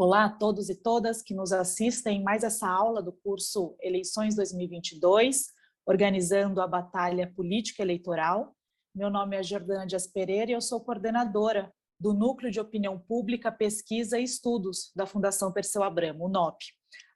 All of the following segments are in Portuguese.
Olá a todos e todas que nos assistem em mais essa aula do curso Eleições 2022, organizando a batalha política eleitoral. Meu nome é Jordana Dias Pereira e eu sou coordenadora do Núcleo de Opinião Pública, Pesquisa e Estudos da Fundação Perseu Abramo, o NOP.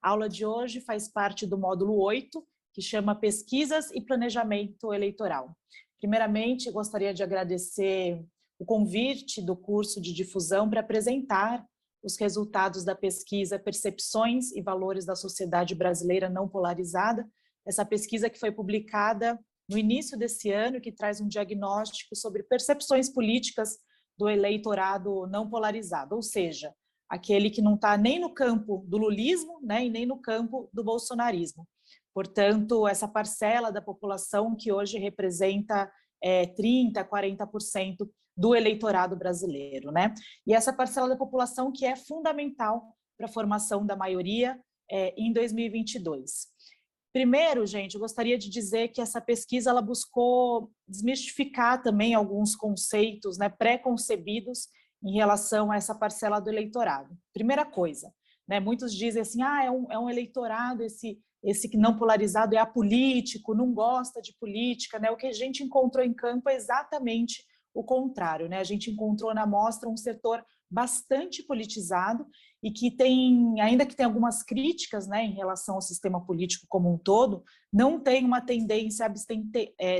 A aula de hoje faz parte do módulo 8, que chama Pesquisas e Planejamento Eleitoral. Primeiramente, gostaria de agradecer o convite do curso de difusão para apresentar os resultados da pesquisa Percepções e Valores da Sociedade Brasileira Não Polarizada, essa pesquisa que foi publicada no início desse ano, que traz um diagnóstico sobre percepções políticas do eleitorado não polarizado, ou seja, aquele que não está nem no campo do lulismo, né, e nem no campo do bolsonarismo. Portanto, essa parcela da população que hoje representa 30%, 40% do eleitorado brasileiro, né? E essa parcela da população que é fundamental para a formação da maioria em 2022. Primeiro, gente, eu gostaria de dizer que essa pesquisa ela buscou desmistificar também alguns conceitos, né, pré-concebidos em relação a essa parcela do eleitorado. Primeira coisa, né, muitos dizem assim, é um eleitorado, esse que não polarizado é apolítico, não gosta de política, né? O que a gente encontrou em campo é exatamente o contrário, né? A gente encontrou na amostra um setor bastante politizado e que tem, ainda que tenha algumas críticas, né, em relação ao sistema político como um todo, não tem uma tendência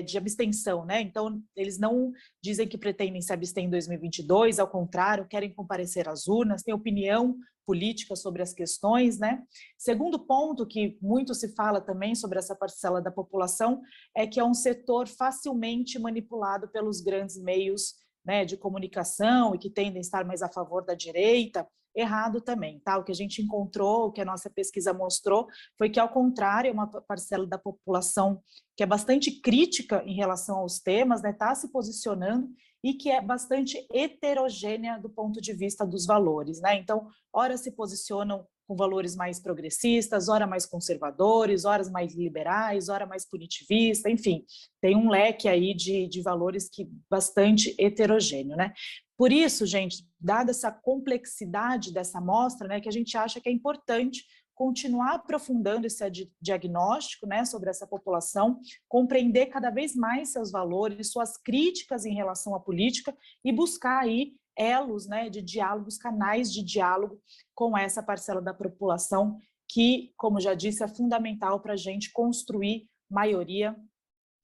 de abstenção, né? Então, eles não dizem que pretendem se abster em 2022, ao contrário, querem comparecer às urnas, têm opinião política sobre as questões, né? Segundo ponto que muito se fala também sobre essa parcela da população é que é um setor facilmente manipulado pelos grandes meios, né, de comunicação e que tendem a estar mais a favor da direita. Errado também, tá? O que a gente encontrou, o que a nossa pesquisa mostrou, foi que, ao contrário, é uma parcela da população que é bastante crítica em relação aos temas, né, está se posicionando e que é bastante heterogênea do ponto de vista dos valores, né? Então, ora se posicionam com valores mais progressistas, ora mais conservadores, ora mais liberais, ora mais punitivistas, enfim, tem um leque aí de valores que bastante heterogêneo, né? Por isso, gente, dada essa complexidade dessa amostra, né, que a gente acha que é importante continuar aprofundando esse diagnóstico, né, sobre essa população, compreender cada vez mais seus valores, suas críticas em relação à política e buscar aí elos, né, de diálogos, canais de diálogo com essa parcela da população que, como já disse, é fundamental para a gente construir maioria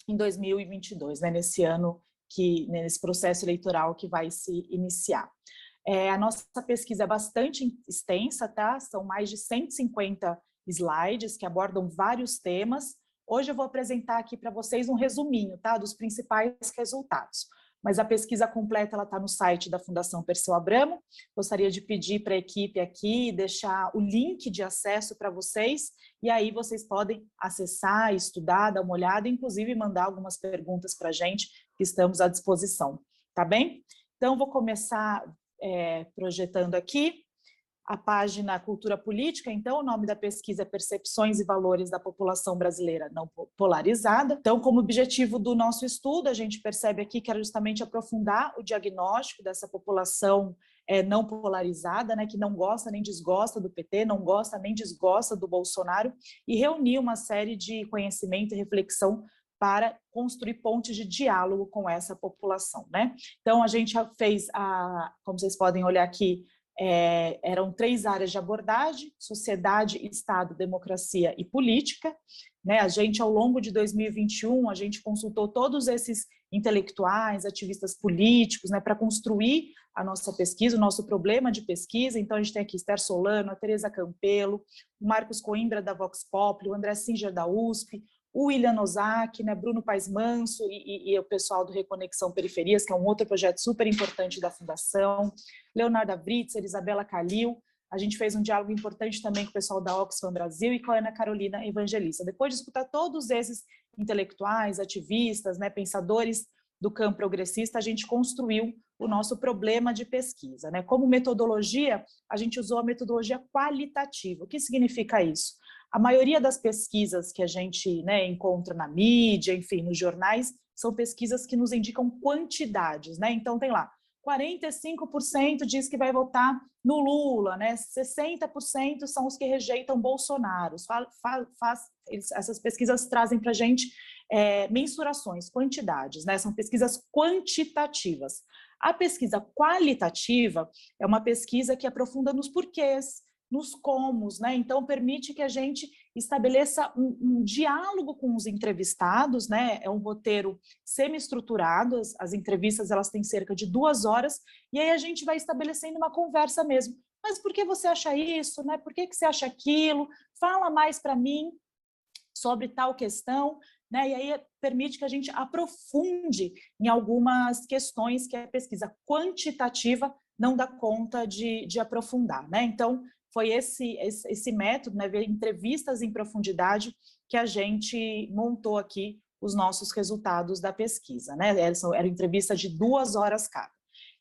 em 2022, né, nesse ano, nesse processo eleitoral que vai se iniciar. A nossa pesquisa é bastante extensa, tá? São mais de 150 slides que abordam vários temas. Hoje eu vou apresentar aqui para vocês um resuminho, tá? Dos principais resultados. Mas a pesquisa completa está no site da Fundação Perseu Abramo. Gostaria de pedir para a equipe aqui deixar o link de acesso para vocês, e aí vocês podem acessar, estudar, dar uma olhada, inclusive mandar algumas perguntas para a gente, que estamos à disposição, tá bem? Então, vou começar projetando aqui a página Cultura Política. Então, o nome da pesquisa é Percepções e Valores da População Brasileira Não Polarizada. Então, como objetivo do nosso estudo, a gente percebe aqui que era justamente aprofundar o diagnóstico dessa população não polarizada, né, que não gosta nem desgosta do PT, não gosta nem desgosta do Bolsonaro, e reunir uma série de conhecimento e reflexão para construir pontes de diálogo com essa população, né? Então, a gente fez, como vocês podem olhar aqui, eram 3 áreas de abordagem: sociedade, Estado, democracia e política, né? A gente, ao longo de 2021, a gente consultou todos esses intelectuais, ativistas políticos, né, para construir a nossa pesquisa, o nosso problema de pesquisa. Então, a gente tem aqui Esther Solano, a Teresa Campelo, o Marcos Coimbra, da Vox Populi, o André Singer, da USP, o William Ozaki, né, Bruno Paes Manso e o pessoal do Reconexão Periferias, que é um outro projeto super importante da Fundação, Leonardo Britzer, Isabela Calil. A gente fez um diálogo importante também com o pessoal da Oxfam Brasil e com a Ana Carolina Evangelista. Depois de escutar todos esses intelectuais, ativistas, né, pensadores do campo progressista, a gente construiu o nosso problema de pesquisa, né? Como metodologia, a gente usou a metodologia qualitativa. O que significa isso? A maioria das pesquisas que a gente, né, encontra na mídia, enfim, nos jornais, são pesquisas que nos indicam quantidades, né? Então, tem lá 45% diz que vai votar no Lula, né? 60% são os que rejeitam Bolsonaro. Essas pesquisas trazem para a gente mensurações, quantidades, né? São pesquisas quantitativas. A pesquisa qualitativa é uma pesquisa que aprofunda nos porquês, nos comos, né? Então permite que a gente estabeleça um diálogo com os entrevistados, né? É um roteiro semi-estruturado, as entrevistas elas têm cerca de 2 horas, e aí a gente vai estabelecendo uma conversa mesmo. Mas por que você acha isso, né? Por que você acha aquilo? Fala mais para mim sobre tal questão, né? E aí permite que a gente aprofunde em algumas questões que a pesquisa quantitativa não dá conta de aprofundar, né? Então, foi esse método, né, ver entrevistas em profundidade, que a gente montou aqui os nossos resultados da pesquisa, né? Era entrevista de 2 horas cada.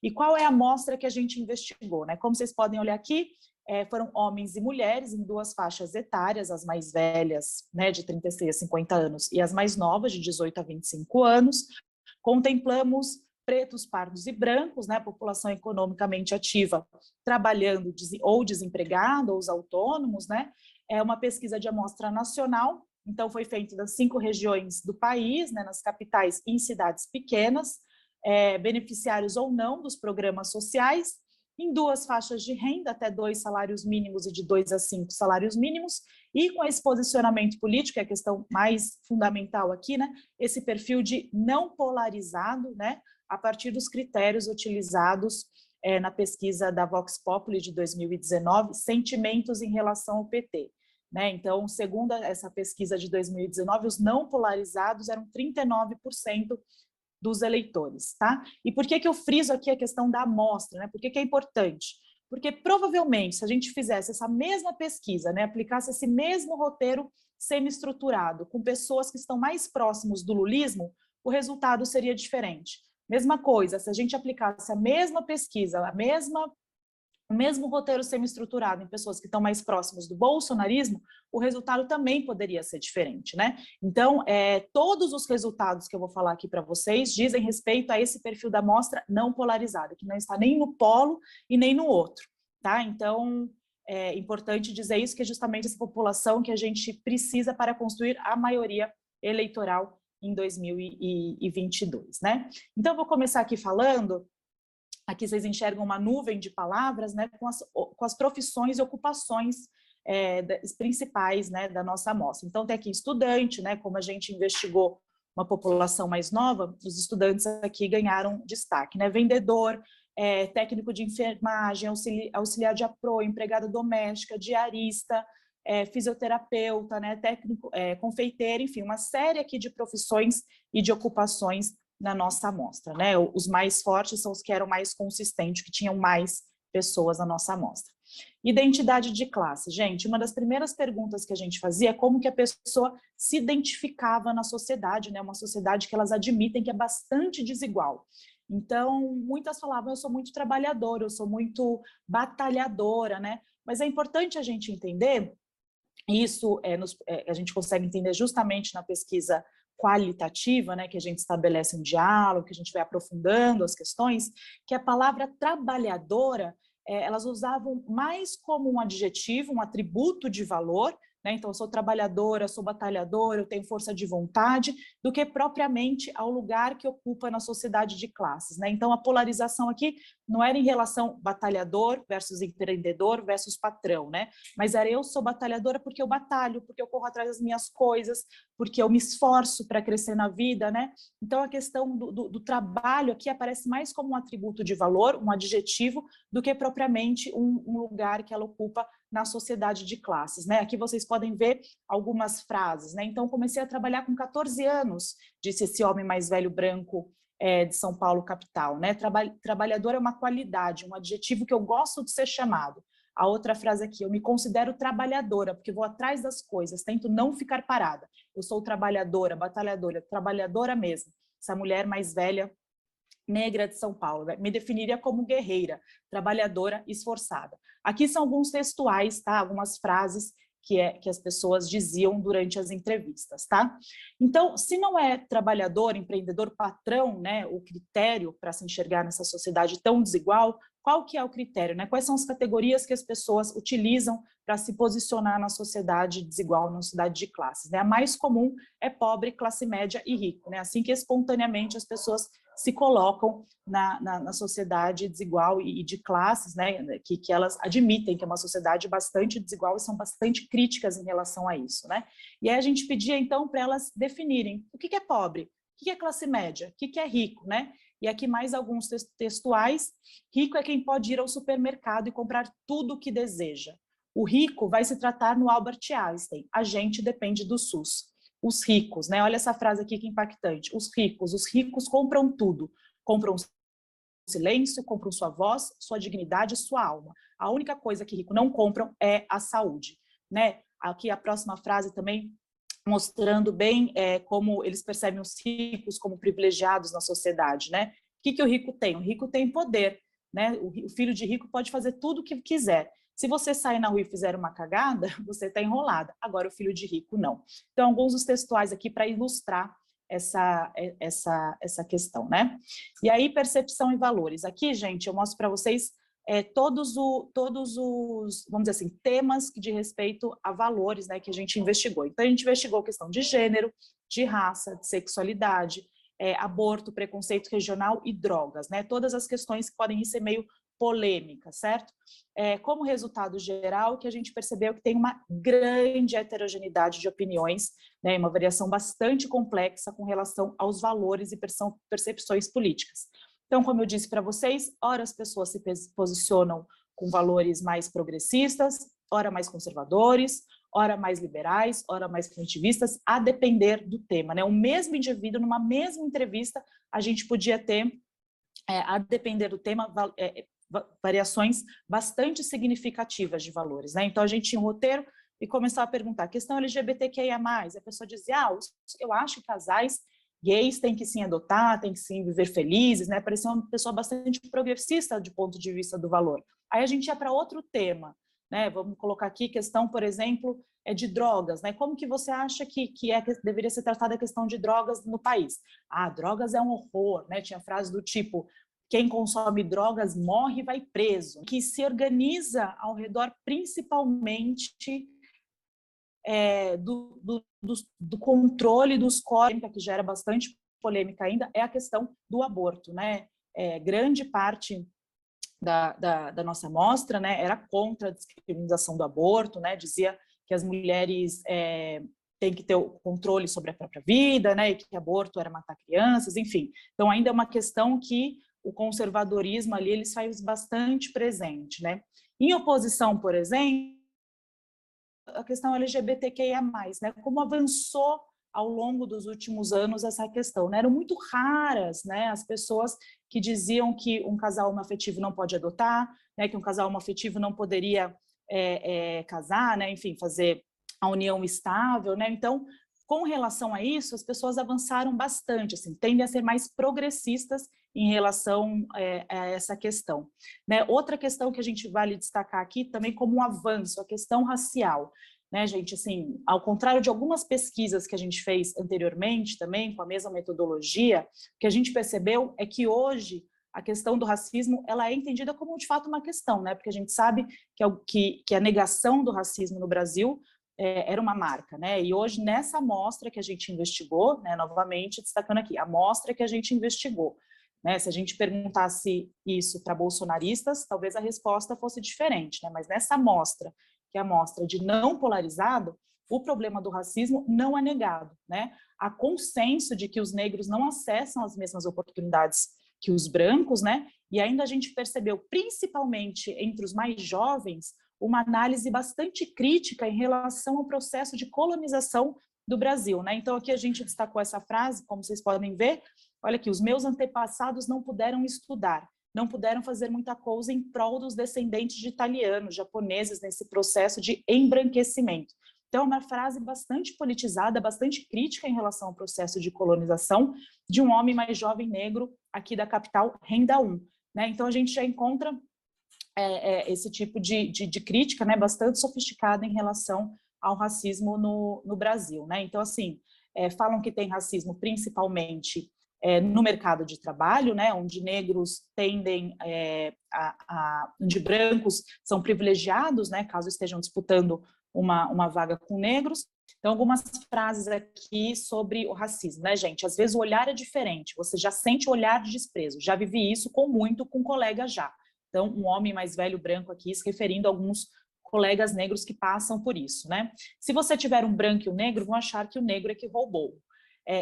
E qual é a amostra que a gente investigou, né? Como vocês podem olhar aqui, foram homens e mulheres em 2 faixas etárias, as mais velhas, né, de 36 a 50 anos, e as mais novas, de 18 a 25 anos. Contemplamos pretos, pardos e brancos, né, população economicamente ativa, trabalhando ou desempregada, ou os autônomos, né, é uma pesquisa de amostra nacional, então foi feita nas 5 regiões do país, né, nas capitais e em cidades pequenas, beneficiários ou não dos programas sociais, em 2 faixas de renda, até 2 salários mínimos e de 2 a 5 salários mínimos, e com esse posicionamento político, é a questão mais fundamental aqui, né, esse perfil de não polarizado, né, a partir dos critérios utilizados na pesquisa da Vox Populi de 2019, sentimentos em relação ao PT. Né? Então, segundo essa pesquisa de 2019, os não polarizados eram 39% dos eleitores. Tá? E por que eu friso aqui a questão da amostra? Né? Por que é importante? Porque provavelmente, se a gente fizesse essa mesma pesquisa, né, aplicasse esse mesmo roteiro semi-estruturado com pessoas que estão mais próximos do lulismo, o resultado seria diferente. Mesma coisa, se a gente aplicasse a mesma pesquisa, o mesmo roteiro semi-estruturado em pessoas que estão mais próximas do bolsonarismo, o resultado também poderia ser diferente, né? Então, todos os resultados que eu vou falar aqui para vocês dizem respeito a esse perfil da amostra não polarizada, que não está nem no polo e nem no outro, tá? Então, é importante dizer isso, que é justamente essa população que a gente precisa para construir a maioria eleitoral em 2022, né? Então, eu vou começar aqui falando, aqui vocês enxergam uma nuvem de palavras, né, com as profissões e ocupações principais, né, da nossa amostra. Então, tem aqui estudante, né, como a gente investigou uma população mais nova, os estudantes aqui ganharam destaque, né, vendedor, técnico de enfermagem, auxiliar de APRO, empregada doméstica, diarista, fisioterapeuta, né, técnico, confeiteiro, enfim, uma série aqui de profissões e de ocupações na nossa amostra, né? Os mais fortes são os que eram mais consistentes, que tinham mais pessoas na nossa amostra. Identidade de classe. Gente, uma das primeiras perguntas que a gente fazia é como que a pessoa se identificava na sociedade, né? Uma sociedade que elas admitem que é bastante desigual. Então, muitas falavam, eu sou muito trabalhadora, eu sou muito batalhadora, né? Mas é importante a gente entender, isso a gente consegue entender justamente na pesquisa qualitativa, né, que a gente estabelece um diálogo, que a gente vai aprofundando as questões, que a palavra trabalhadora, elas usavam mais como um adjetivo, um atributo de valor, né, então eu sou trabalhadora, sou batalhadora, eu tenho força de vontade, do que propriamente ao lugar que ocupa na sociedade de classes, né? Então a polarização aqui não era em relação batalhador versus empreendedor versus patrão, né? Mas era eu sou batalhadora porque eu batalho, porque eu corro atrás das minhas coisas, porque eu me esforço para crescer na vida, né? Então a questão do trabalho aqui aparece mais como um atributo de valor, um adjetivo, do que propriamente um lugar que ela ocupa na sociedade de classes, né? Aqui vocês podem ver algumas frases, né? Então, comecei a trabalhar com 14 anos, disse esse homem mais velho branco de São Paulo, capital, né? Trabalhador é uma qualidade, um adjetivo que eu gosto de ser chamado. A outra frase aqui, eu me considero trabalhadora, porque vou atrás das coisas, tento não ficar parada. Eu sou trabalhadora, batalhadora, trabalhadora mesmo. Essa mulher mais velha, negra de São Paulo, me definiria como guerreira, trabalhadora, esforçada. Aqui são alguns textuais, tá? Algumas frases que as pessoas diziam durante as entrevistas, tá? Então, se não é trabalhador, empreendedor, patrão, né, o critério para se enxergar nessa sociedade tão desigual, qual que é o critério, né? Quais são as categorias que as pessoas utilizam para se posicionar na sociedade desigual, na sociedade de classes, né? A mais comum é pobre, classe média e rico, né? Assim que espontaneamente as pessoas se colocam na sociedade desigual e de classes, né? Que elas admitem que é uma sociedade bastante desigual e são bastante críticas em relação a isso, né? E aí a gente pedia, então, para elas definirem o que é pobre, o que é classe média, o que é rico, né? E aqui mais alguns textuais. Rico é quem pode ir ao supermercado e comprar tudo o que deseja. O rico vai se tratar no Albert Einstein. A gente depende do SUS. Os ricos, né? Olha essa frase aqui que impactante. Os ricos compram tudo. Compram silêncio, compram sua voz, sua dignidade, sua alma. A única coisa que rico não compram é a saúde, né? Aqui a próxima frase também mostrando bem como eles percebem os ricos como privilegiados na sociedade, né? O que o rico tem? O rico tem poder, né? O filho de rico pode fazer tudo o que quiser. Se você sair na rua e fizer uma cagada, você está enrolada. Agora, o filho de rico, não. Então, alguns dos textuais aqui para ilustrar essa questão, né? E aí, percepção e valores. Aqui, gente, eu mostro para vocês todos os, vamos dizer assim, temas que de respeito a valores, né, que a gente investigou. Então, a gente investigou a questão de gênero, de raça, de sexualidade, aborto, preconceito regional e drogas, né? Todas as questões que podem ser meio polêmicas, certo? Como resultado geral, que a gente percebeu que tem uma grande heterogeneidade de opiniões, né, uma variação bastante complexa com relação aos valores e percepções políticas. Então, como eu disse para vocês, ora as pessoas se posicionam com valores mais progressistas, ora mais conservadores, ora mais liberais, ora mais punitivistas, a depender do tema, né? O mesmo indivíduo, numa mesma entrevista, a gente podia ter, a depender do tema, variações bastante significativas de valores, né? Então, a gente tinha um roteiro e começava a perguntar, questão LGBTQIA+, a pessoa dizia, eu acho que casais gays têm que sim adotar, têm que sim viver felizes, né? Parecia uma pessoa bastante progressista do ponto de vista do valor. Aí a gente ia para outro tema, né? Vamos colocar aqui questão, por exemplo, de drogas, né? Como que você acha que deveria ser tratada a questão de drogas no país? Drogas é um horror, né? Tinha frase do tipo, quem consome drogas morre e vai preso, que se organiza ao redor principalmente do controle dos corpos, que gera bastante polêmica ainda, é a questão do aborto, né? Grande parte da nossa amostra, né, era contra a descriminalização do aborto, né? Dizia que as mulheres têm que ter o controle sobre a própria vida, né? E que aborto era matar crianças, enfim. Então, ainda é uma questão que o conservadorismo ali ele faz bastante presente, né? Em oposição, por exemplo, a questão LGBTQIA+, né? Como avançou ao longo dos últimos anos essa questão, né? Eram muito raras, né, as pessoas que diziam que um casal homoafetivo não pode adotar, né, que um casal homoafetivo não poderia casar, né, enfim, fazer a união estável, né? Então, com relação a isso, as pessoas avançaram bastante, assim, tendem a ser mais progressistas em relação a essa questão, né? Outra questão que a gente vale destacar aqui também como um avanço, a questão racial, né, gente? Assim, ao contrário de algumas pesquisas que a gente fez anteriormente também, com a mesma metodologia, o que a gente percebeu é que hoje a questão do racismo ela é entendida como de fato uma questão, né? Porque a gente sabe que a negação do racismo no Brasil era uma marca, né? E hoje, nessa amostra que a gente investigou, né, novamente destacando aqui, a amostra que a gente investigou, né, se a gente perguntasse isso para bolsonaristas, talvez a resposta fosse diferente, né? Mas nessa amostra, que é a amostra de não polarizado, o problema do racismo não é negado, né? Há consenso de que os negros não acessam as mesmas oportunidades que os brancos, né? E ainda a gente percebeu, principalmente entre os mais jovens, uma análise bastante crítica em relação ao processo de colonização do Brasil, né? Então, aqui a gente destacou essa frase, como vocês podem ver, olha aqui, os meus antepassados não puderam estudar, não puderam fazer muita coisa em prol dos descendentes de italianos, japoneses, nesse processo de embranquecimento. Então, é uma frase bastante politizada, bastante crítica em relação ao processo de colonização de um homem mais jovem negro aqui da capital, Renda 1, né? Então, a gente já encontra esse tipo de crítica, né, bastante sofisticada em relação ao racismo no Brasil, né? Então, assim, falam que tem racismo principalmente no mercado de trabalho, né, onde negros tendem onde brancos são privilegiados, né, caso estejam disputando uma vaga com negros. Então, algumas frases aqui sobre o racismo, né, gente? Às vezes o olhar é diferente, você já sente o olhar de desprezo. Já vivi isso com colegas já. Então, um homem mais velho, branco aqui, se referindo a alguns colegas negros que passam por isso, né? Se você tiver um branco e um negro, vão achar que o negro é que roubou.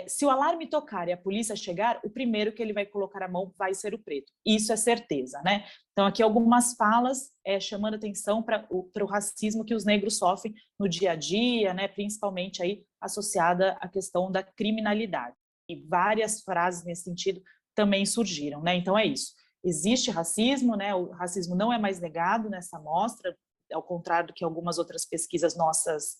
Se o alarme tocar e a polícia chegar, o primeiro que ele vai colocar a mão vai ser o preto. Isso é certeza, né? Então, aqui algumas falas chamando atenção para o racismo que os negros sofrem no dia a dia, né? Principalmente aí associada à questão da criminalidade. E várias frases nesse sentido também surgiram, né? Então, é isso. Existe racismo, né? O racismo não é mais negado nessa amostra, ao contrário do que algumas outras pesquisas nossas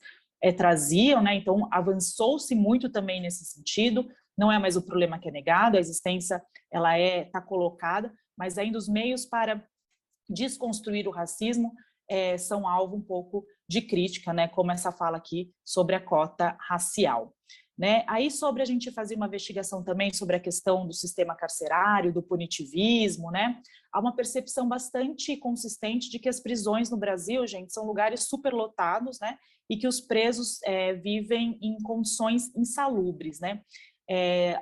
traziam, né? Então avançou-se muito também nesse sentido. Não é mais o problema que é negado, a existência ela está colocada, mas ainda os meios para desconstruir o racismo são alvo um pouco de crítica, né? Como essa fala aqui sobre a cota racial. Né? Aí sobre a gente fazer uma investigação também sobre a questão do sistema carcerário, do punitivismo, né? Há uma percepção bastante consistente de que as prisões no Brasil, gente, são lugares superlotados, né? E que os presos vivem em condições insalubres, né?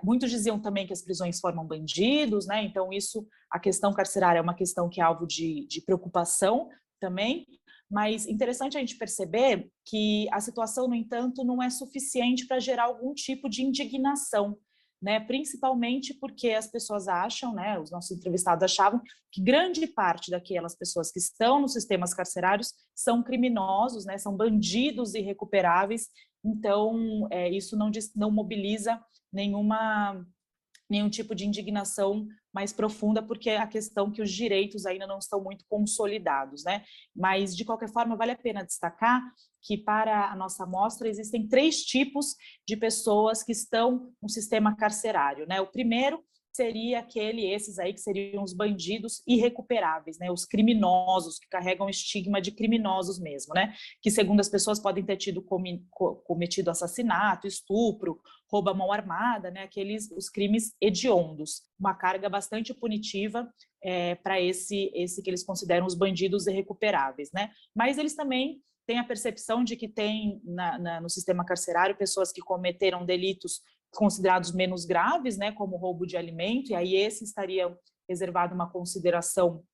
Muitos diziam também que as prisões formam bandidos, né? Então isso, a questão carcerária é uma questão que é alvo de preocupação também. Mas interessante a gente perceber que a situação, no entanto, não é suficiente para gerar algum tipo de indignação, né? Principalmente porque as pessoas acham, né? Os nossos entrevistados achavam que grande parte daquelas pessoas que estão nos sistemas carcerários são criminosos, né? São bandidos irrecuperáveis. Então, isso não mobiliza nenhum tipo de indignação mais profunda, porque é a questão que os direitos ainda não estão muito consolidados, né? Mas, de qualquer forma, vale a pena destacar que, para a nossa amostra, existem 3 tipos de pessoas que estão no sistema carcerário, né? O primeiro seria esses aí que seriam os bandidos irrecuperáveis, né? Os criminosos, que carregam o estigma de criminosos mesmo, né? Que, segundo as pessoas, podem ter cometido assassinato, estupro, roubo à mão armada, né? Os crimes hediondos. Uma carga bastante punitiva para esse que eles consideram os bandidos irrecuperáveis, né? Mas eles também têm a percepção de que tem no sistema carcerário pessoas que cometeram delitos considerados menos graves, né, como roubo de alimento, e aí esse estaria reservado uma consideração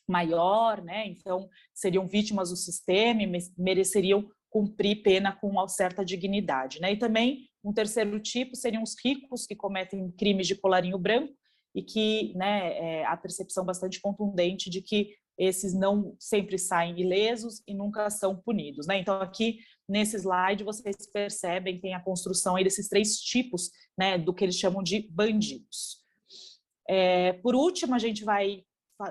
maior, né, então seriam vítimas do sistema e mereceriam cumprir pena com uma certa dignidade, né, e também um terceiro tipo seriam os ricos que cometem crimes de colarinho branco e que, né, a percepção bastante contundente de que esses não sempre saem ilesos e nunca são punidos, né? Então, aqui, nesse slide, vocês percebem, tem a construção aí desses 3 tipos, né, do que eles chamam de bandidos. Por último, a gente vai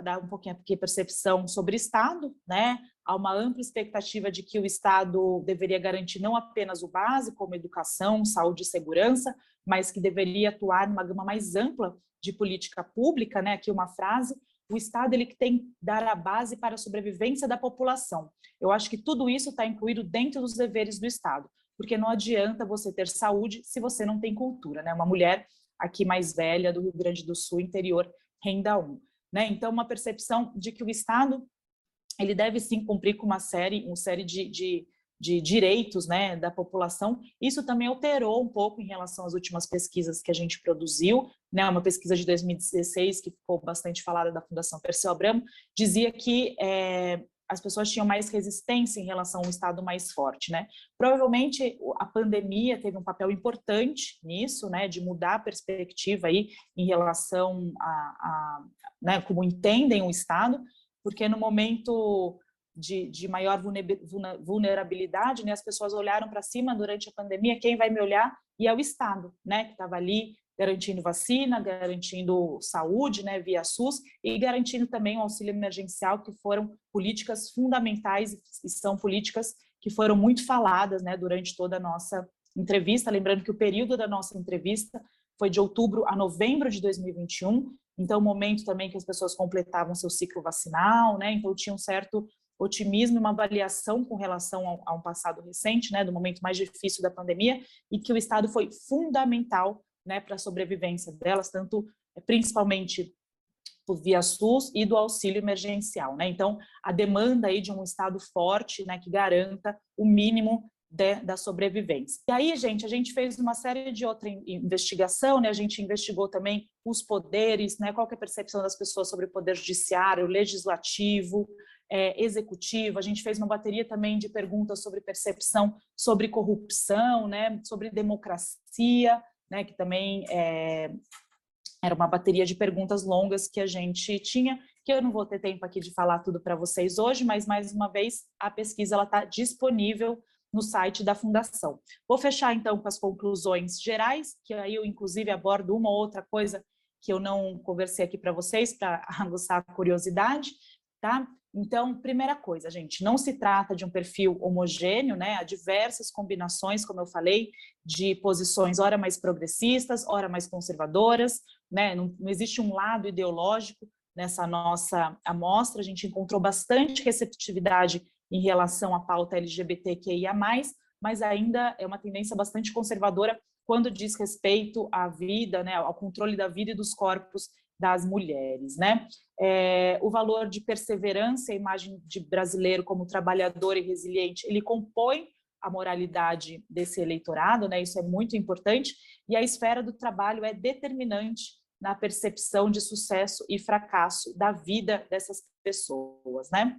dar um pouquinho aqui percepção sobre Estado, né? Há uma ampla expectativa de que o Estado deveria garantir não apenas o básico, como educação, saúde e segurança, mas que deveria atuar numa gama mais ampla de política pública, né? Aqui uma frase: o Estado ele tem que dar a base para a sobrevivência da população. Eu acho que tudo isso está incluído dentro dos deveres do Estado, porque não adianta você ter saúde se você não tem cultura, né? Uma mulher aqui mais velha do Rio Grande do Sul, interior, renda 1, né? Então, uma percepção de que o Estado ele deve sim cumprir com uma série de direitos, né, da população. Isso também alterou um pouco em relação às últimas pesquisas que a gente produziu, né, uma pesquisa de 2016 que ficou bastante falada da Fundação Perseu Abramo, dizia que as pessoas tinham mais resistência em relação a um Estado mais forte, né? Provavelmente a pandemia teve um papel importante nisso, né, de mudar a perspectiva aí em relação né, como entendem o Estado, porque no momento de maior vulnerabilidade, né, as pessoas olharam para cima durante a pandemia, quem vai me olhar? E é o Estado, né, que estava ali garantindo vacina, garantindo saúde, né, via SUS, e garantindo também o auxílio emergencial, que foram políticas fundamentais e são políticas que foram muito faladas, né, durante toda a nossa entrevista. Lembrando que o período da nossa entrevista foi de outubro a novembro de 2021, então o momento também que as pessoas completavam seu ciclo vacinal, né, então tinha um certo otimismo e uma avaliação com relação a um passado recente, né, do momento mais difícil da pandemia, e que o Estado foi fundamental, né, para a sobrevivência delas, tanto principalmente por via SUS e do auxílio emergencial, né? Então, a demanda aí de um Estado forte, né, que garanta o mínimo da sobrevivência. E aí, gente, a gente fez uma série de outra investigação, né? A gente investigou também os poderes, né? Qual que é a percepção das pessoas sobre o poder judiciário, legislativo, executivo. A gente fez uma bateria também de perguntas sobre percepção sobre corrupção, né? Sobre democracia, né? Que também era uma bateria de perguntas longas que a gente tinha, que eu não vou ter tempo aqui de falar tudo para vocês hoje, mas, mais uma vez, a pesquisa está disponível no site da Fundação. Vou fechar, então, com as conclusões gerais, que aí eu, inclusive, abordo uma ou outra coisa que eu não conversei aqui para vocês, para aguçar a curiosidade, tá? Então, primeira coisa, gente, não se trata de um perfil homogêneo, né? Há diversas combinações, como eu falei, de posições, ora mais progressistas, ora mais conservadoras, né? Não existe um lado ideológico nessa nossa amostra, a gente encontrou bastante receptividade em relação à pauta LGBTQIA+, mas ainda é uma tendência bastante conservadora quando diz respeito à vida, né? Ao controle da vida e dos corpos das mulheres, né? O valor de perseverança, a imagem de brasileiro como trabalhador e resiliente, ele compõe a moralidade desse eleitorado, né? Isso é muito importante, e a esfera do trabalho é determinante na percepção de sucesso e fracasso da vida dessas pessoas, né?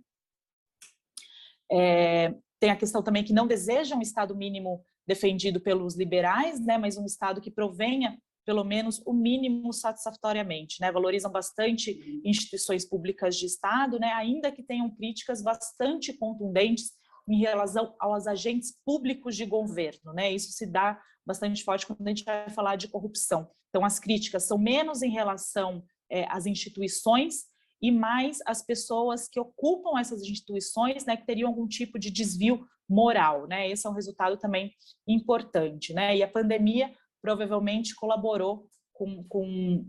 Tem a questão também que não desejam um Estado mínimo defendido pelos liberais, né? Mas um Estado que provenha pelo menos o mínimo satisfatoriamente, né? Valorizam bastante instituições públicas de Estado, né? Ainda que tenham críticas bastante contundentes em relação aos agentes públicos de governo, né? Isso se dá bastante forte quando a gente vai falar de corrupção. Então, as críticas são menos em relação às instituições e mais às pessoas que ocupam essas instituições, né? Que teriam algum tipo de desvio moral, né? Esse é um resultado também importante, né? E a pandemia provavelmente colaborou com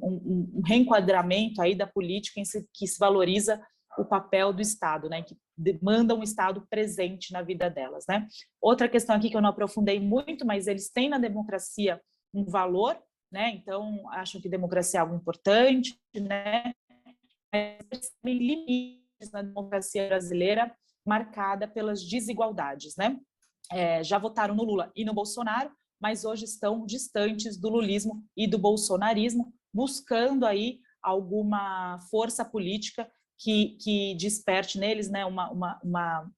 um reenquadramento aí da política que se valoriza o papel do Estado, né, que demanda um Estado presente na vida delas, né. Outra questão aqui que eu não aprofundei muito, mas eles têm na democracia um valor, né, então acham que democracia é algo importante, né, mas tem limites na democracia brasileira marcada pelas desigualdades, né. Já votaram no Lula e no Bolsonaro, mas hoje estão distantes do lulismo e do bolsonarismo, buscando aí alguma força política que desperte neles, né, uma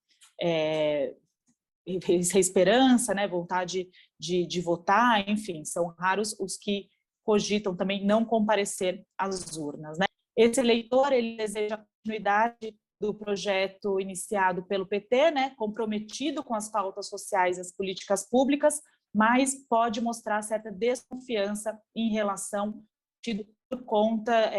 esperança, né, vontade de votar, enfim, são raros os que cogitam também não comparecer às urnas, né. Esse eleitor, ele deseja a continuidade do projeto iniciado pelo PT, né, comprometido com as pautas sociais e as políticas públicas, mas pode mostrar certa desconfiança em relação por conta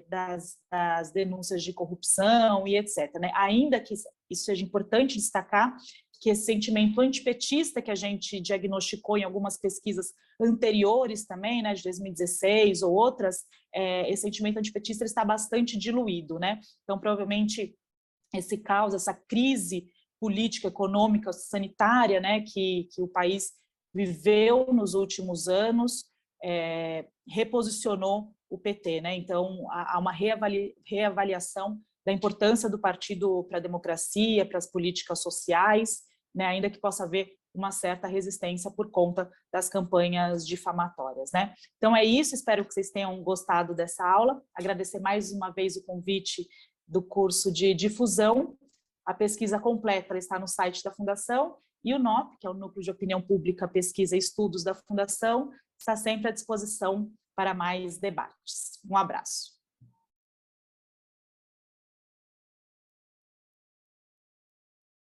das denúncias de corrupção e etc. Né? Ainda que isso seja importante destacar, que esse sentimento antipetista que a gente diagnosticou em algumas pesquisas anteriores também, né, de 2016 ou outras, esse sentimento antipetista está bastante diluído, né? Então, provavelmente, esse caos, essa crise política, econômica, sanitária, né, que o país viveu nos últimos anos, reposicionou o PT, né? Então, há uma reavaliação da importância do partido para a democracia, para as políticas sociais, né? Ainda que possa haver uma certa resistência por conta das campanhas difamatórias, né? Então é isso, espero que vocês tenham gostado dessa aula. Agradecer mais uma vez o convite do curso de difusão. A pesquisa completa está no site da Fundação e o NOP, que é o Núcleo de Opinião Pública, Pesquisa e Estudos da Fundação, está sempre à disposição para mais debates. Um abraço.